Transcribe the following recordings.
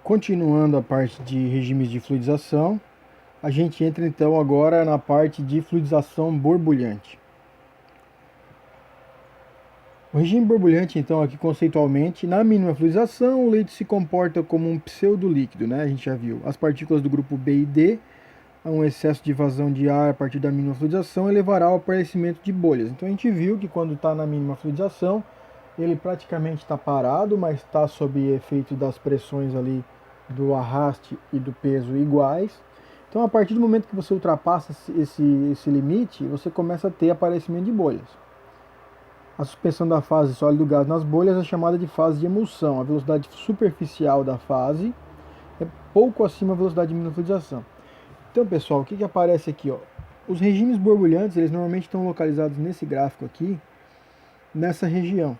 Continuando a parte de regimes de fluidização, a gente entra então agora na parte de fluidização borbulhante. O regime borbulhante, então, aqui conceitualmente, na mínima fluidização, o leite se comporta como um pseudolíquido, né? A gente já viu. As partículas do grupo B e D, um excesso de vazão de ar a partir da mínima fluidização, levará ao aparecimento de bolhas. Então a gente viu que quando está na mínima fluidização, ele praticamente está parado, mas está sob efeito das pressões ali do arraste e do peso iguais. Então a partir do momento que você ultrapassa esse limite, você começa a ter aparecimento de bolhas. A suspensão da fase sólido-gás nas bolhas é chamada de fase de emulsão. A velocidade superficial da fase é pouco acima da velocidade de mínima fluidização. Então, pessoal, o que aparece aqui? Ó? Os regimes borbulhantes, eles normalmente estão localizados nesse gráfico aqui, nessa região.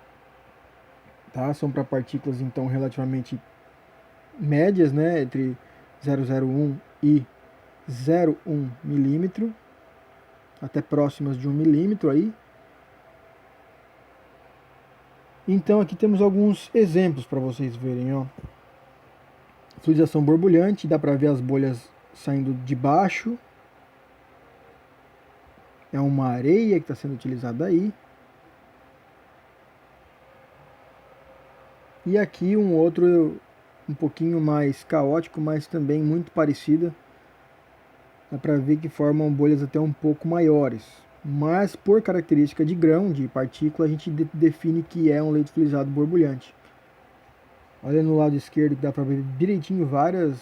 Tá? São para partículas, então, relativamente médias, né? Entre 0,01 e 0,1 milímetro, até próximas de 1 milímetro aí. Então aqui temos alguns exemplos para vocês verem, ó. Fluidização borbulhante, dá para ver as bolhas saindo de baixo. É uma areia que está sendo utilizada aí. E aqui um outro um pouquinho mais caótico, mas também muito parecida. Dá para ver que formam bolhas até um pouco maiores. Mas por característica de grão, de partícula, a gente define que é um leite fluidizado borbulhante. Olha no lado esquerdo que dá para ver direitinho várias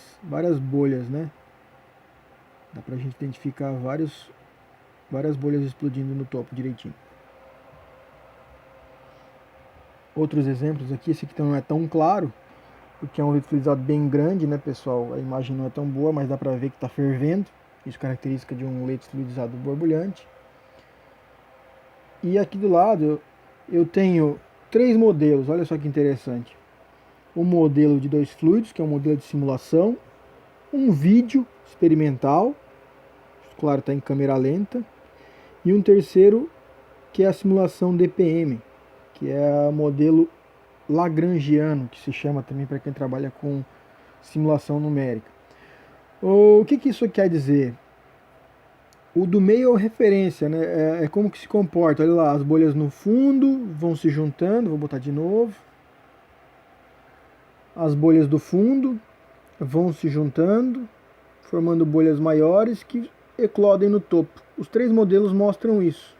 bolhas, né? Dá para a gente identificar várias bolhas explodindo no topo direitinho. Outros exemplos aqui, esse aqui não é tão claro, porque é um leite fluidizado bem grande, né, pessoal? A imagem não é tão boa, mas dá para ver que está fervendo. Isso é característica de um leite fluidizado borbulhante. E aqui do lado eu tenho 3 modelos, olha só que interessante. Um modelo de 2 fluidos, que é um modelo de simulação. Um vídeo experimental, claro, está em câmera lenta. E um terceiro, que é a simulação DPM, que é o modelo lagrangiano, que se chama também para quem trabalha com simulação numérica. O que isso quer dizer? O do meio é referência, né? É como que se comporta. Olha lá, as bolhas no fundo vão se juntando. Vou botar de novo. As bolhas do fundo vão se juntando, formando bolhas maiores que eclodem no topo. Os 3 modelos mostram isso.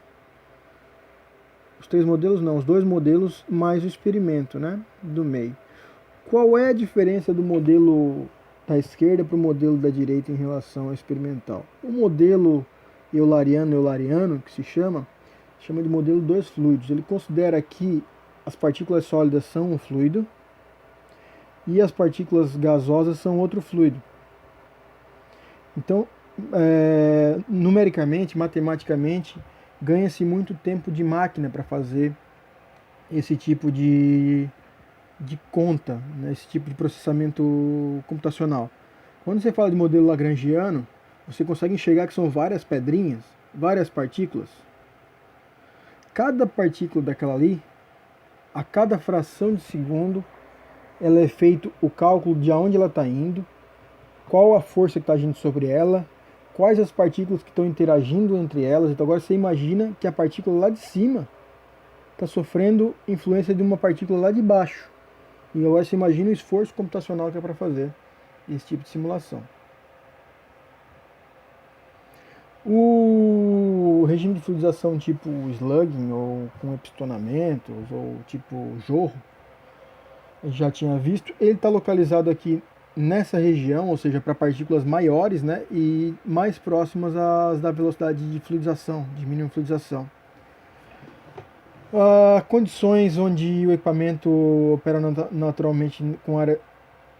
Os 3 modelos não, os 2 modelos mais o experimento, né? Do meio. Qual é a diferença do modelo da esquerda para o modelo da direita em relação ao experimental? O modelo eulariano, que se chama de modelo 2 fluidos. Ele considera que as partículas sólidas são um fluido e as partículas gasosas são outro fluido. Então, numericamente, matematicamente, ganha-se muito tempo de máquina para fazer esse tipo de conta, né, esse tipo de processamento computacional. Quando você fala de modelo lagrangiano, você consegue enxergar que são várias pedrinhas, várias partículas. Cada partícula daquela ali, a cada fração de segundo, ela é feito o cálculo de aonde ela está indo, qual a força que está agindo sobre ela, quais as partículas que estão interagindo entre elas. Então agora você imagina que a partícula lá de cima está sofrendo influência de uma partícula lá de baixo. E agora você imagina o esforço computacional que é para fazer esse tipo de simulação. O regime de fluidização tipo slugging, ou com epistonamentos, ou tipo jorro, a gente já tinha visto. Ele está localizado aqui nessa região, ou seja, para partículas maiores, né, e mais próximas às da velocidade de fluidização, de mínima fluidização. Condições onde o equipamento opera naturalmente com área.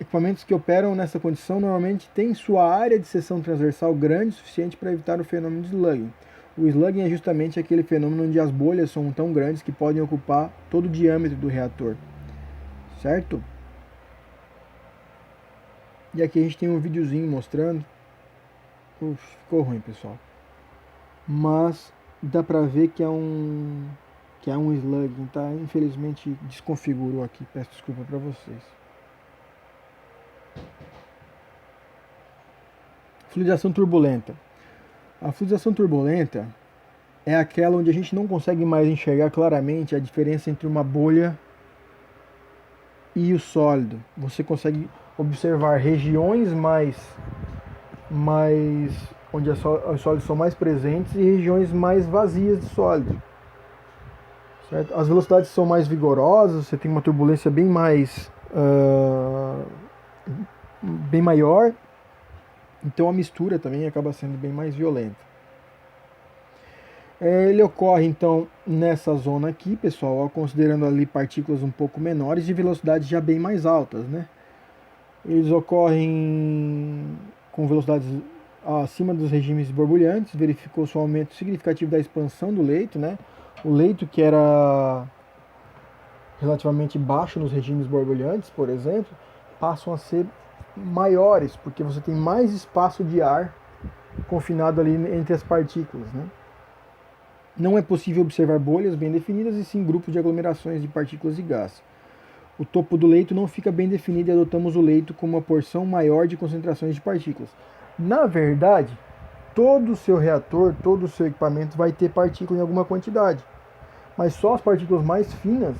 Equipamentos que operam nessa condição normalmente têm sua área de seção transversal grande o suficiente para evitar o fenômeno de slugging. O slugging é justamente aquele fenômeno onde as bolhas são tão grandes que podem ocupar todo o diâmetro do reator. Certo? E aqui a gente tem um videozinho mostrando. Ficou ruim, pessoal. Mas dá pra ver que é um slugging, tá? Infelizmente desconfigurou aqui. Peço desculpa para vocês. Fluidização turbulenta. A fluidização turbulenta é aquela onde a gente não consegue mais enxergar claramente a diferença entre uma bolha e o sólido. Você consegue observar regiões onde os sólidos são mais presentes e regiões mais vazias de sólido. Certo? As velocidades são mais vigorosas, você tem uma turbulência bem maior, então a mistura também acaba sendo bem mais violenta. Ele ocorre então nessa zona aqui, pessoal, considerando ali partículas um pouco menores de velocidades já bem mais altas, né? Eles ocorrem com velocidades acima dos regimes borbulhantes, verificou-se um aumento significativo da expansão do leito, né? O leito que era relativamente baixo nos regimes borbulhantes, por exemplo, passam a ser maiores, porque você tem mais espaço de ar confinado ali entre as partículas, né? Não é possível observar bolhas bem definidas e sim grupos de aglomerações de partículas de gás. O topo do leito não fica bem definido e adotamos o leito como uma porção maior de concentrações de partículas. Na verdade, todo o seu reator, todo o seu equipamento vai ter partícula em alguma quantidade, mas só as partículas mais finas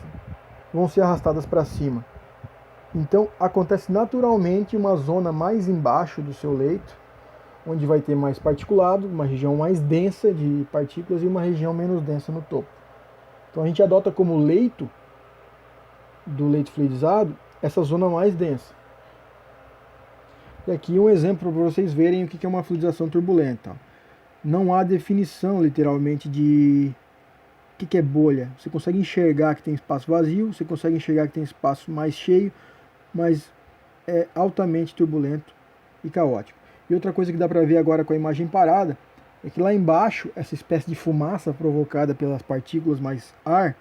vão ser arrastadas para cima. Então acontece naturalmente uma zona mais embaixo do seu leito, onde vai ter mais particulado, uma região mais densa de partículas e uma região menos densa no topo. Então a gente adota como leito do leito fluidizado essa zona mais densa. E aqui um exemplo para vocês verem o que é uma fluidização turbulenta. Não há definição literalmente de o que é bolha. Você consegue enxergar que tem espaço vazio, você consegue enxergar que tem espaço mais cheio, mas é altamente turbulento e caótico. E outra coisa que dá para ver agora com a imagem parada é que lá embaixo, essa espécie de fumaça provocada pelas partículas mais ar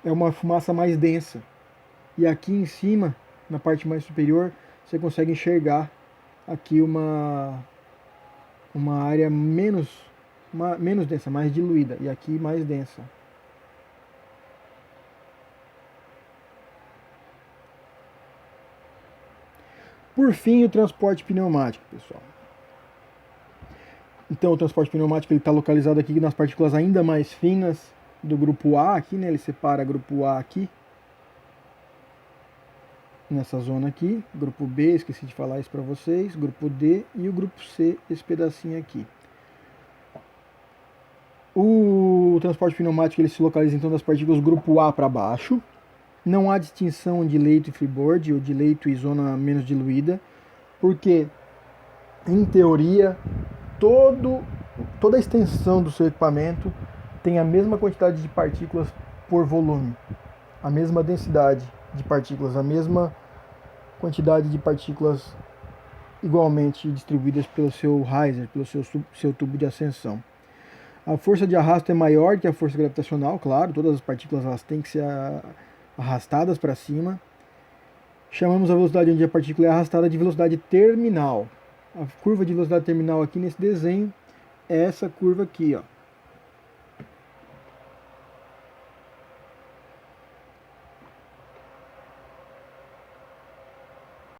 é uma fumaça mais densa. E aqui em cima, na parte mais superior, você consegue enxergar aqui uma área menos densa, mais diluída, e aqui mais densa. Por fim, o transporte pneumático, pessoal. Então, o transporte pneumático está localizado aqui nas partículas ainda mais finas do grupo A, aqui, né? Ele separa grupo A aqui, nessa zona aqui. Grupo B, esqueci de falar isso para vocês. Grupo D e o grupo C, esse pedacinho aqui. O transporte pneumático ele se localiza então das partículas grupo A para baixo. Não há distinção de leito e freeboard ou de leito e zona menos diluída, porque, em teoria, toda a extensão do seu equipamento tem a mesma quantidade de partículas por volume, a mesma densidade de partículas, a mesma quantidade de partículas igualmente distribuídas pelo seu riser, pelo seu tubo de ascensão. A força de arrasto é maior que a força gravitacional, claro, todas as partículas elas têm que ser arrastadas para cima. Chamamos a velocidade onde a partícula é arrastada de velocidade terminal. A curva de velocidade terminal aqui nesse desenho é essa curva aqui, ó.